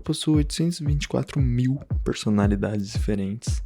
possuo 824 mil personalidades diferentes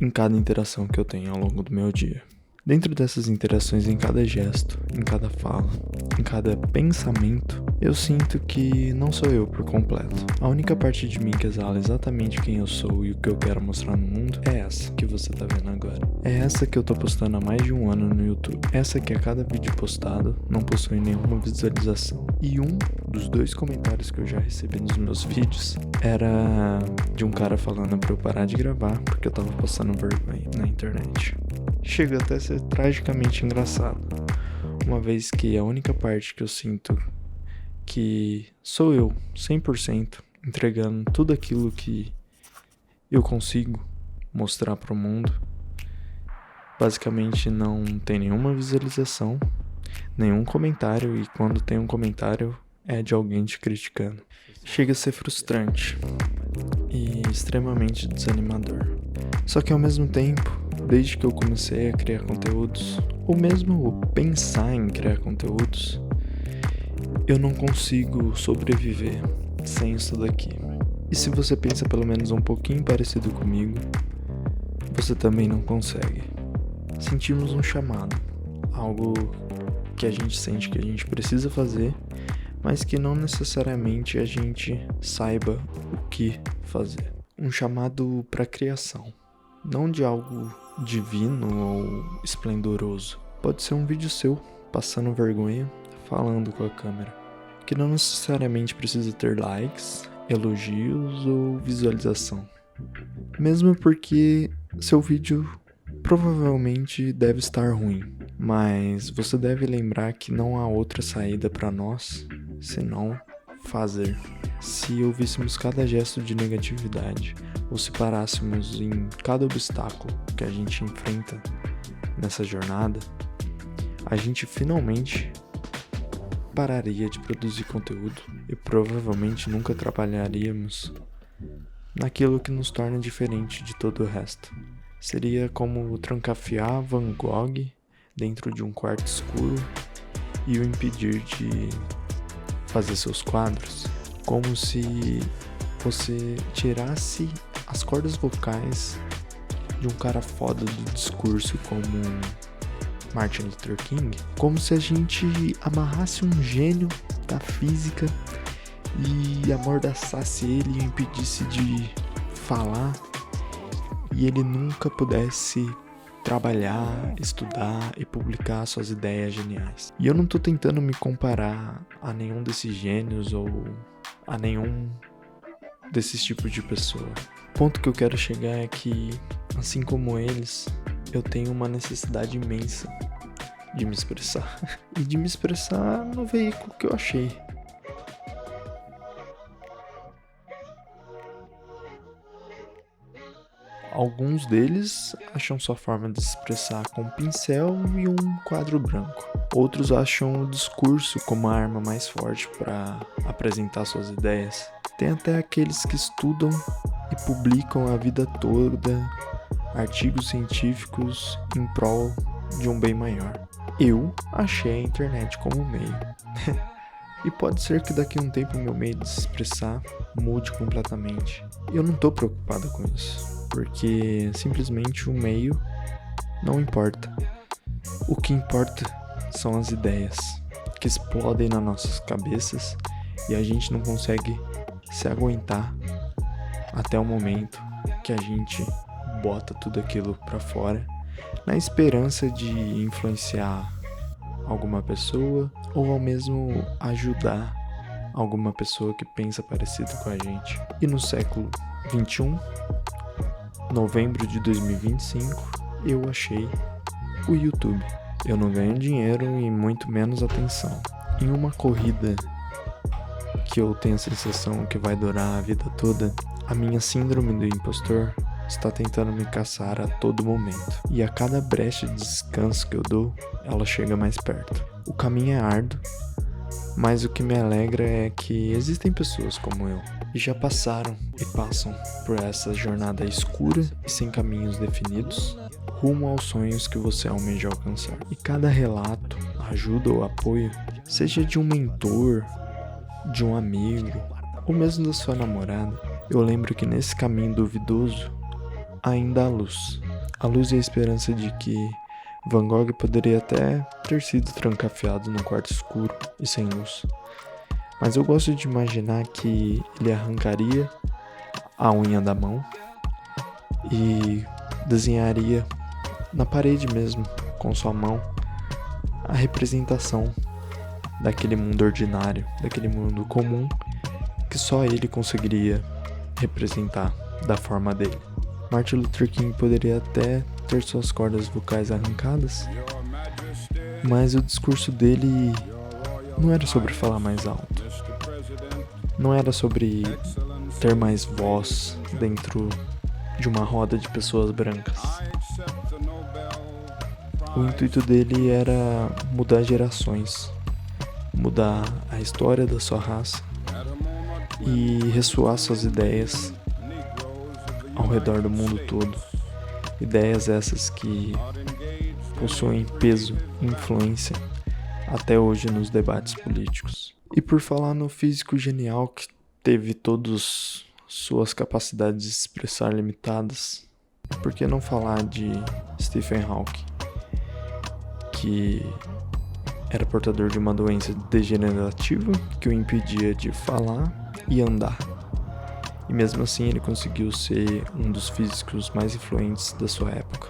em cada interação que eu tenho ao longo do meu dia. Dentro dessas interações, em cada gesto, em cada fala, em cada pensamento, eu sinto que não sou eu por completo. A única parte de mim que exala exatamente quem eu sou e o que eu quero mostrar no mundo é essa que você tá vendo agora. É essa que eu tô postando há mais de um ano no YouTube. Essa que a cada vídeo postado não possui nenhuma visualização. E um dos 2 comentários que eu já recebi nos meus vídeos era de um cara falando pra eu parar de gravar porque eu tava passando vergonha na internet. Chega até a ser tragicamente engraçado, uma vez que a única parte que eu sinto que sou eu, 100%, entregando tudo aquilo que eu consigo mostrar pro mundo, basicamente não tem nenhuma visualização, nenhum comentário, e quando tem um comentário é de alguém te criticando. Chega a ser frustrante e extremamente desanimador. Só que ao mesmo tempo, desde que eu comecei a criar conteúdos, ou mesmo pensar em criar conteúdos, eu não consigo sobreviver sem isso daqui. E se você pensa pelo menos um pouquinho parecido comigo, você também não consegue. Sentimos um chamado, algo que a gente sente que a gente precisa fazer, mas que não necessariamente a gente saiba o que fazer. Um chamado para criação, não de algo divino ou esplendoroso. Pode ser um vídeo seu, passando vergonha, falando com a câmera, que não necessariamente precisa ter likes, elogios ou visualização. Mesmo porque seu vídeo provavelmente deve estar ruim, mas você deve lembrar que não há outra saída para nós senão fazer. Se ouvíssemos cada gesto de negatividade, ou se parássemos em cada obstáculo que a gente enfrenta nessa jornada, a gente finalmente pararia de produzir conteúdo e provavelmente nunca trabalharíamos naquilo que nos torna diferente de todo o resto. Seria como trancafiar Van Gogh dentro de um quarto escuro e o impedir de fazer seus quadros, como se você tirasse as cordas vocais de um cara foda do discurso como Martin Luther King, como se a gente amarrasse um gênio da física e amordaçasse ele e o impedisse de falar, e ele nunca pudesse trabalhar, estudar e publicar suas ideias geniais. E eu não tô tentando me comparar a nenhum desses gênios ou a nenhum desses tipos de pessoa. O ponto que eu quero chegar é que, assim como eles, eu tenho uma necessidade imensa de me expressar. E de me expressar no veículo que eu achei. Alguns deles acham sua forma de se expressar com um pincel e um quadro branco. Outros acham o discurso como a arma mais forte para apresentar suas ideias. Tem até aqueles que estudam e publicam a vida toda artigos científicos em prol de um bem maior. Eu achei a internet como meio. E pode ser que daqui a um tempo meu meio de se expressar mude completamente. Eu não tô preocupado com isso, porque simplesmente o meio não importa. O que importa são as ideias que explodem nas nossas cabeças e a gente não consegue se aguentar até o momento que a gente bota tudo aquilo pra fora na esperança de influenciar alguma pessoa ou ao mesmo ajudar alguma pessoa que pensa parecido com a gente. E no século 21, novembro de 2025, eu achei o YouTube. Eu não ganho dinheiro e muito menos atenção. Em uma corrida que eu tenho a sensação que vai durar a vida toda, a minha síndrome do impostor está tentando me caçar a todo momento. E a cada brecha de descanso que eu dou, ela chega mais perto. O caminho é árduo, mas o que me alegra é que existem pessoas como eu, e já passaram e passam por essa jornada escura e sem caminhos definidos, rumo aos sonhos que você almeja alcançar. E cada relato, ajuda ou apoio, seja de um mentor, de um amigo ou mesmo da sua namorada, eu lembro que nesse caminho duvidoso ainda há luz. A luz e a esperança de que Van Gogh poderia até ter sido trancafiado num quarto escuro e sem luz. Mas eu gosto de imaginar que ele arrancaria a unha da mão e desenharia na parede mesmo, com sua mão, a representação daquele mundo ordinário, daquele mundo comum que só ele conseguiria representar da forma dele. Martin Luther King poderia até ter suas cordas vocais arrancadas, mas o discurso dele não era sobre falar mais alto, não era sobre ter mais voz dentro de uma roda de pessoas brancas. O intuito dele era mudar gerações, mudar a história da sua raça e ressoar suas ideias ao redor do mundo todo. Ideias essas que possuem peso e influência até hoje nos debates políticos. E por falar no físico genial que teve todas suas capacidades de se expressar limitadas, por que não falar de Stephen Hawking, que era portador de uma doença degenerativa que o impedia de falar e andar. E mesmo assim ele conseguiu ser um dos físicos mais influentes da sua época.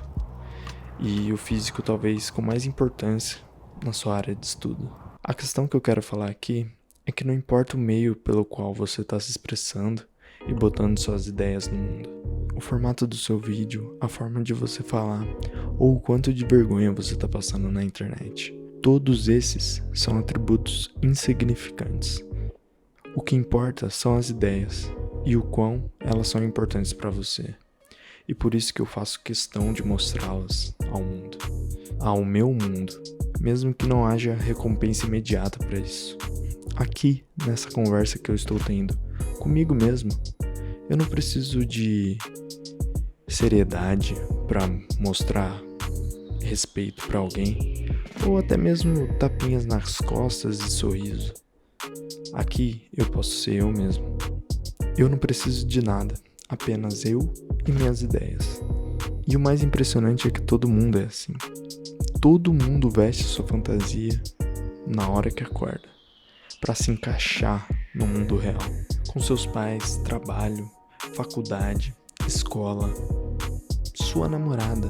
E o físico talvez com mais importância na sua área de estudo. A questão que eu quero falar aqui é que não importa o meio pelo qual você está se expressando e botando suas ideias no mundo. O formato do seu vídeo, a forma de você falar ou o quanto de vergonha você está passando na internet. Todos esses são atributos insignificantes. O que importa são as ideias e o quão elas são importantes para você. E por isso que eu faço questão de mostrá-las ao mundo, ao meu mundo, mesmo que não haja recompensa imediata para isso. Aqui, nessa conversa que eu estou tendo comigo mesmo, eu não preciso de seriedade para mostrar respeito para alguém, ou até mesmo tapinhas nas costas e sorriso. Aqui eu posso ser eu mesmo. Eu não preciso de nada, apenas eu e minhas ideias. E o mais impressionante é que todo mundo é assim. Todo mundo veste sua fantasia na hora que acorda, para se encaixar no mundo real, com seus pais, trabalho, faculdade, escola, sua namorada.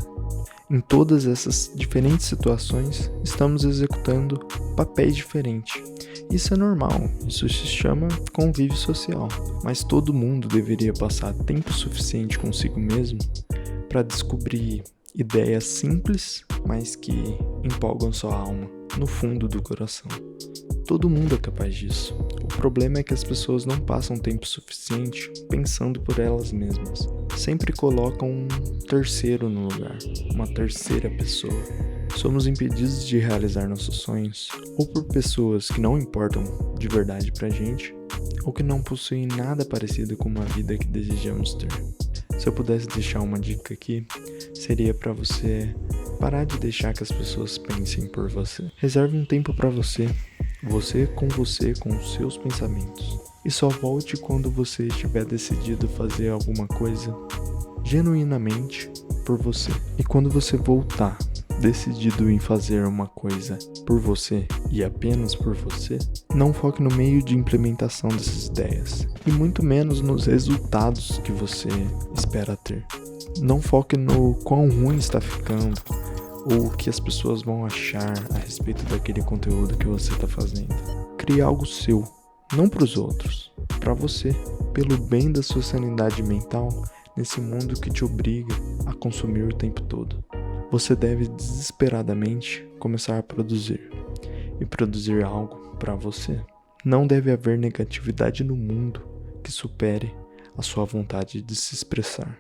Em todas essas diferentes situações, estamos executando papéis diferentes. Isso é normal, isso se chama convívio social. Mas todo mundo deveria passar tempo suficiente consigo mesmo para descobrir ideias simples, mas que empolgam sua alma, no fundo do coração. Todo mundo é capaz disso. O problema é que as pessoas não passam tempo suficiente pensando por elas mesmas. Sempre colocam um terceiro no lugar, uma terceira pessoa. Somos impedidos de realizar nossos sonhos, ou por pessoas que não importam de verdade pra gente, ou que não possuem nada parecido com uma vida que desejamos ter. Se eu pudesse deixar uma dica aqui, seria pra você parar de deixar que as pessoas pensem por você. Reserve um tempo pra você com os seus pensamentos. E só volte quando você estiver decidido fazer alguma coisa genuinamente por você. E quando você voltar decidido em fazer uma coisa por você e apenas por você, não foque no meio de implementação dessas ideias e muito menos nos resultados que você espera ter. Não foque no quão ruim está ficando ou o que as pessoas vão achar a respeito daquele conteúdo que você está fazendo. Crie algo seu, não para os outros, para você, pelo bem da sua sanidade mental nesse mundo que te obriga a consumir o tempo todo. Você deve desesperadamente começar a produzir e produzir algo para você. Não deve haver negatividade no mundo que supere a sua vontade de se expressar.